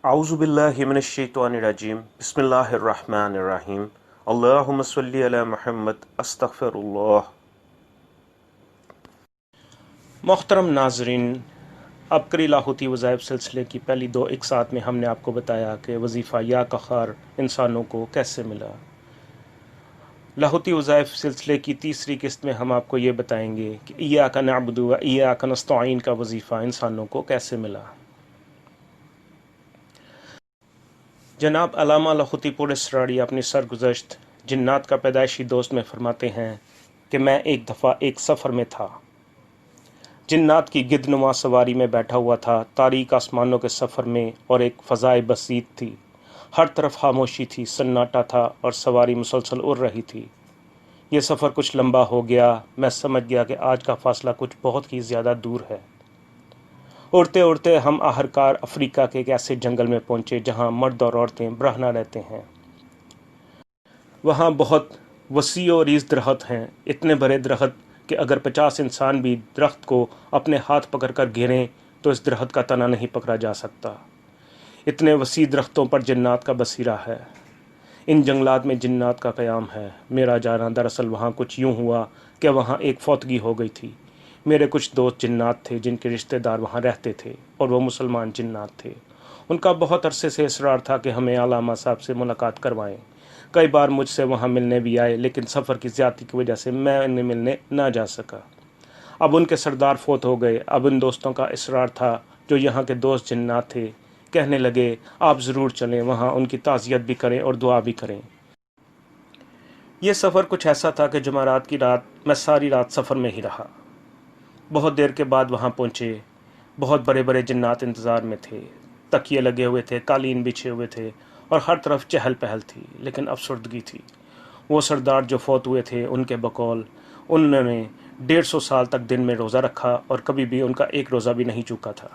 اعوذ باللہ من الشیطان الرجیم بسم اللہ الرحمن الرحیم اللہم صلی علی محمد استغفر اللہ۔ محترم ناظرین، عبقری لاہوتی وظائف سلسلے کی پہلی دو اقساط میں ہم نے آپ کو بتایا کہ وظیفہ یا قہار انسانوں کو کیسے ملا۔ لاہوتی وظائف سلسلے کی تیسری قسط میں ہم آپ کو یہ بتائیں گے کہ ایاک نعبد و ایاک نستعین کا وظیفہ انسانوں کو کیسے ملا۔ جناب علامہ لاہوتی پور اسراری اپنی سرگزشت جنات کا پیدائشی دوست میں فرماتے ہیں کہ میں ایک دفعہ ایک سفر میں تھا، جنات کی گدنما سواری میں بیٹھا ہوا تھا، تاریک آسمانوں کے سفر میں، اور ایک فضائے بسیط تھی، ہر طرف خاموشی تھی، سناٹا تھا اور سواری مسلسل اڑ رہی تھی۔ یہ سفر کچھ لمبا ہو گیا، میں سمجھ گیا کہ آج کا فاصلہ کچھ بہت ہی زیادہ دور ہے۔ اڑتے اڑتے ہم آخرکار افریقہ کے ایک ایسے جنگل میں پہنچے جہاں مرد اور عورتیں برہنہ رہتے ہیں۔ وہاں بہت وسیع و ریز درخت ہیں، اتنے بڑے درخت کہ اگر 50 انسان بھی درخت کو اپنے ہاتھ پکڑ کر گھیریں تو اس درخت کا تنا نہیں پکڑا جا سکتا۔ اتنے وسیع درختوں پر جنات کا بسیرا ہے، ان جنگلات میں جنات کا قیام ہے۔ میرا جانا دراصل وہاں کچھ یوں ہوا کہ وہاں ایک فوتگی ہو گئی تھی۔ میرے کچھ دوست جنات تھے جن کے رشتہ دار وہاں رہتے تھے اور وہ مسلمان جنات تھے۔ ان کا بہت عرصے سے اصرار تھا کہ ہمیں علامہ صاحب سے ملاقات کروائیں۔ کئی بار مجھ سے وہاں ملنے بھی آئے، لیکن سفر کی زیادتی کی وجہ سے میں انہیں ملنے نہ جا سکا۔ اب ان کے سردار فوت ہو گئے، اب ان دوستوں کا اصرار تھا جو یہاں کے دوست جنات تھے، کہنے لگے آپ ضرور چلیں، وہاں ان کی تعزیت بھی کریں اور دعا بھی کریں۔ یہ سفر کچھ ایسا تھا کہ جمعرات کی رات میں ساری رات سفر میں ہی رہا۔ بہت دیر کے بعد وہاں پہنچے، بہت بڑے بڑے جنات انتظار میں تھے، تکیے لگے ہوئے تھے، قالین بچھے ہوئے تھے اور ہر طرف چہل پہل تھی، لیکن افسردگی تھی۔ وہ سردار جو فوت ہوئے تھے، ان کے بقول انہوں نے 150 سال تک دن میں روزہ رکھا اور کبھی بھی ان کا ایک روزہ بھی نہیں چوکا تھا۔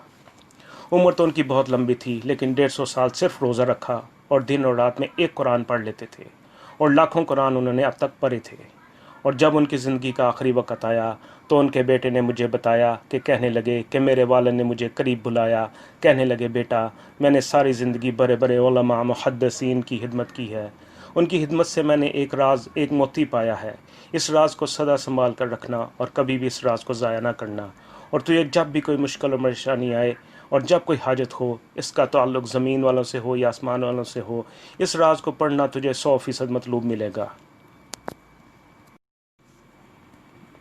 عمر تو ان کی بہت لمبی تھی، لیکن 150 سال صرف روزہ رکھا اور دن اور رات میں ایک قرآن پڑھ لیتے تھے، اور لاکھوں قرآن انہوں نے اب تک پڑھے تھے۔ اور جب ان کی زندگی کا آخری وقت آیا تو ان کے بیٹے نے مجھے بتایا کہ کہنے لگے کہ میرے والد نے مجھے قریب بلایا، کہنے لگے بیٹا میں نے ساری زندگی بڑے بڑے علماء محدثین کی خدمت کی ہے، ان کی خدمت سے میں نے ایک راز، ایک موتی پایا ہے، اس راز کو سدا سنبھال کر رکھنا اور کبھی بھی اس راز کو ضائع نہ کرنا، اور تجھے جب بھی کوئی مشکل اور پریشانی آئے اور جب کوئی حاجت ہو، اس کا تعلق زمین والوں سے ہو یا آسمان والوں سے ہو، اس راز کو پڑھنا، تجھے 100% مطلوب ملے گا۔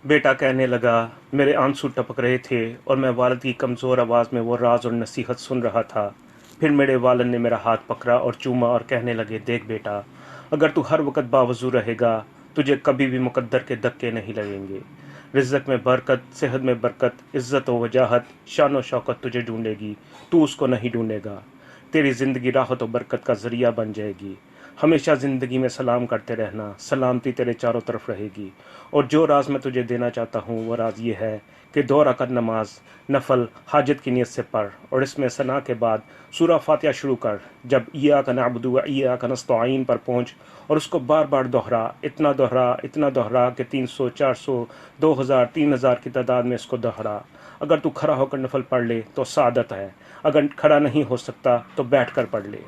بیٹا کہنے لگا، میرے آنسو ٹپک رہے تھے اور میں والد کی کمزور آواز میں وہ راز اور نصیحت سن رہا تھا۔ پھر میرے والد نے میرا ہاتھ پکڑا اور چوما اور کہنے لگے دیکھ بیٹا، اگر تو ہر وقت باوضو رہے گا تجھے کبھی بھی مقدر کے دھکے نہیں لگیں گے۔ رزق میں برکت، صحت میں برکت، عزت و وجاہت، شان و شوکت تجھے ڈھونڈے گی، تو اس کو نہیں ڈھونڈے گا۔ تیری زندگی راحت و برکت کا ذریعہ بن جائے گی۔ ہمیشہ زندگی میں سلام کرتے رہنا، سلامتی تیرے چاروں طرف رہے گی۔ اور جو راز میں تجھے دینا چاہتا ہوں وہ راز یہ ہے کہ 2 رکعت نماز نفل حاجت کی نیت سے پڑھ، اور اس میں ثنا کے بعد سورہ فاتحہ شروع کر۔ جب ایاک نعبد و ایاک نستعین پر پہنچ اور اس کو بار بار دہرا، اتنا دہرا کہ 300، 400، 2000، 3000 کی تعداد میں اس کو دہرا۔ اگر تو کھڑا ہو کر نفل پڑھ لے تو سعادت ہے، اگر کھڑا نہیں ہو سکتا تو بیٹھ کر پڑھ لے۔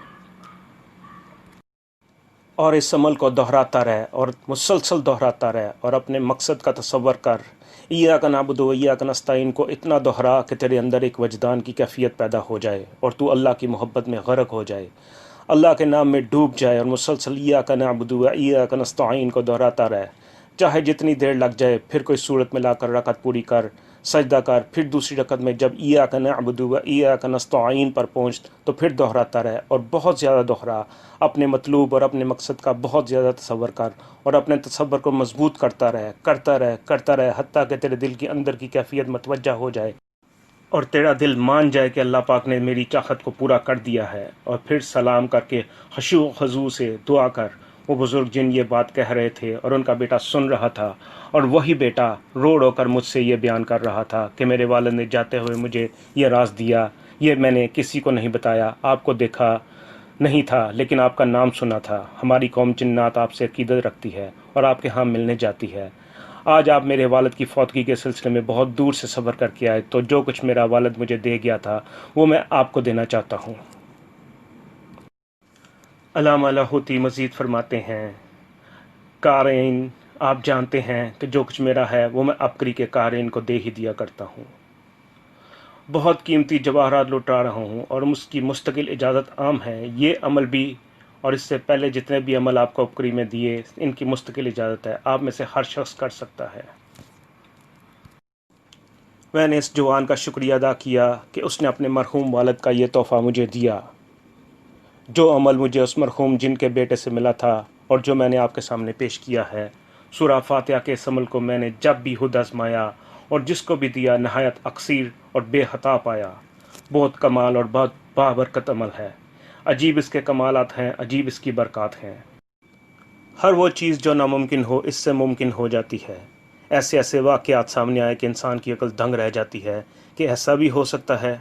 اور اس عمل کو دہراتا رہ اور مسلسل دہراتا رہ، اور اپنے مقصد کا تصور کر۔ ایاک نعبد و ایاک نستعین کو اتنا دہرا کہ تیرے اندر ایک وجدان کی کیفیت پیدا ہو جائے اور تو اللہ کی محبت میں غرق ہو جائے، اللہ کے نام میں ڈوب جائے، اور مسلسل ایاک نعبد و ایاک نستعین کو دہراتا رہ، چاہے جتنی دیر لگ جائے۔ پھر کوئی صورت میں لا کر رکعت پوری کر، سجدہ کر، پھر دوسری رکعت میں جب ایاک نعبد و ایاک نستعین پر پہنچ تو پھر دہراتا رہ، اور بہت زیادہ دہرا۔ اپنے مطلوب اور اپنے مقصد کا بہت زیادہ تصور کر، اور اپنے تصور کو مضبوط کرتا رہ حتیٰ کہ تیرے دل کے اندر کی کیفیت متوجہ ہو جائے اور تیرا دل مان جائے کہ اللہ پاک نے میری چاہت کو پورا کر دیا ہے۔ اور پھر سلام کر کے خشوع و خضوع سے دعا کر۔ وہ بزرگ جن یہ بات کہہ رہے تھے اور ان کا بیٹا سن رہا تھا، اور وہی بیٹا رو کر مجھ سے یہ بیان کر رہا تھا کہ میرے والد نے جاتے ہوئے مجھے یہ راز دیا، یہ میں نے کسی کو نہیں بتایا، آپ کو دیکھا نہیں تھا لیکن آپ کا نام سنا تھا۔ ہماری قوم جنات آپ سے عقیدت رکھتی ہے اور آپ کے ہاں ملنے جاتی ہے۔ آج آپ میرے والد کی فوتگی کے سلسلے میں بہت دور سے سفر کر کے آئے، تو جو کچھ میرا والد مجھے دے گیا تھا وہ میں آپ کو دینا چاہتا ہوں۔ علامہ لاہوتی مزید فرماتے ہیں، قارئین آپ جانتے ہیں کہ جو کچھ میرا ہے وہ میں عبقری کے قارئین کو دے ہی دیا کرتا ہوں۔ بہت قیمتی جواہرات لٹا رہا ہوں اور اس کی مستقل اجازت عام ہے۔ یہ عمل بھی اور اس سے پہلے جتنے بھی عمل آپ کو عبقری میں دیے ان کی مستقل اجازت ہے، آپ میں سے ہر شخص کر سکتا ہے۔ میں نے اس جوان کا شکریہ ادا کیا کہ اس نے اپنے مرحوم والد کا یہ تحفہ مجھے دیا۔ جو عمل مجھے اس مرحوم جن کے بیٹے سے ملا تھا اور جو میں نے آپ کے سامنے پیش کیا ہے، سورہ فاتحہ کے اس عمل کو میں نے جب بھی خود آزمایا اور جس کو بھی دیا نہایت اقصیر اور بے خطا پایا۔ بہت کمال اور بہت بابرکت عمل ہے۔ عجیب اس کے کمالات ہیں، عجیب اس کی برکات ہیں۔ ہر وہ چیز جو ناممکن ہو اس سے ممکن ہو جاتی ہے۔ ایسے ایسے واقعات سامنے آئے کہ انسان کی عقل دنگ رہ جاتی ہے کہ ایسا بھی ہو سکتا ہے،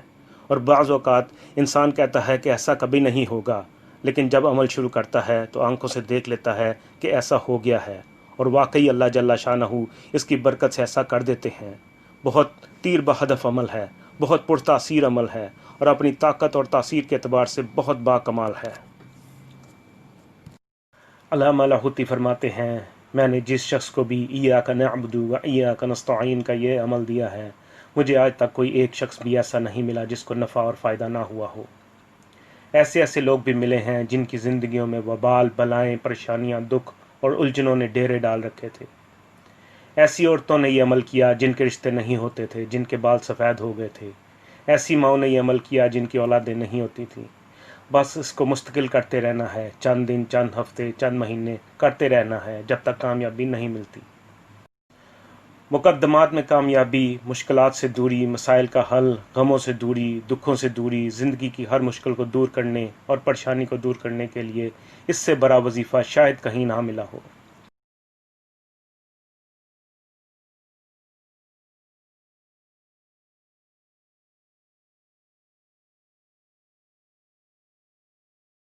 اور بعض اوقات انسان کہتا ہے کہ ایسا کبھی نہیں ہوگا، لیکن جب عمل شروع کرتا ہے تو آنکھوں سے دیکھ لیتا ہے کہ ایسا ہو گیا ہے، اور واقعی اللہ جل شانہ اس کی برکت سے ایسا کر دیتے ہیں۔ بہت تیر بہدف عمل ہے، بہت پرتاثیر عمل ہے، اور اپنی طاقت اور تاثیر کے اعتبار سے بہت با کمال ہے۔ علامہ لاہوتی فرماتے ہیں، میں نے جس شخص کو بھی ایاک نعبد و ایاک نستعین کا یہ عمل دیا ہے، مجھے آج تک کوئی ایک شخص بھی ایسا نہیں ملا جس کو نفع اور فائدہ نہ ہوا ہو۔ ایسے ایسے لوگ بھی ملے ہیں جن کی زندگیوں میں وبال، بلائیں، پریشانیاں، دکھ اور الجھنوں نے ڈیرے ڈال رکھے تھے۔ ایسی عورتوں نے یہ عمل کیا جن کے رشتے نہیں ہوتے تھے، جن کے بال سفید ہو گئے تھے۔ ایسی ماؤں نے یہ عمل کیا جن کی اولادیں نہیں ہوتی تھیں۔ بس اس کو مستقل کرتے رہنا ہے، چند دن، چند ہفتے، چند مہینے کرتے رہنا ہے جب تک کامیابی نہیں ملتی۔ مقدمات میں کامیابی، مشکلات سے دوری، مسائل کا حل، غموں سے دوری، دکھوں سے دوری، زندگی کی ہر مشکل کو دور کرنے اور پریشانی کو دور کرنے کے لیے اس سے بڑا وظیفہ شاید کہیں نہ ملا ہو۔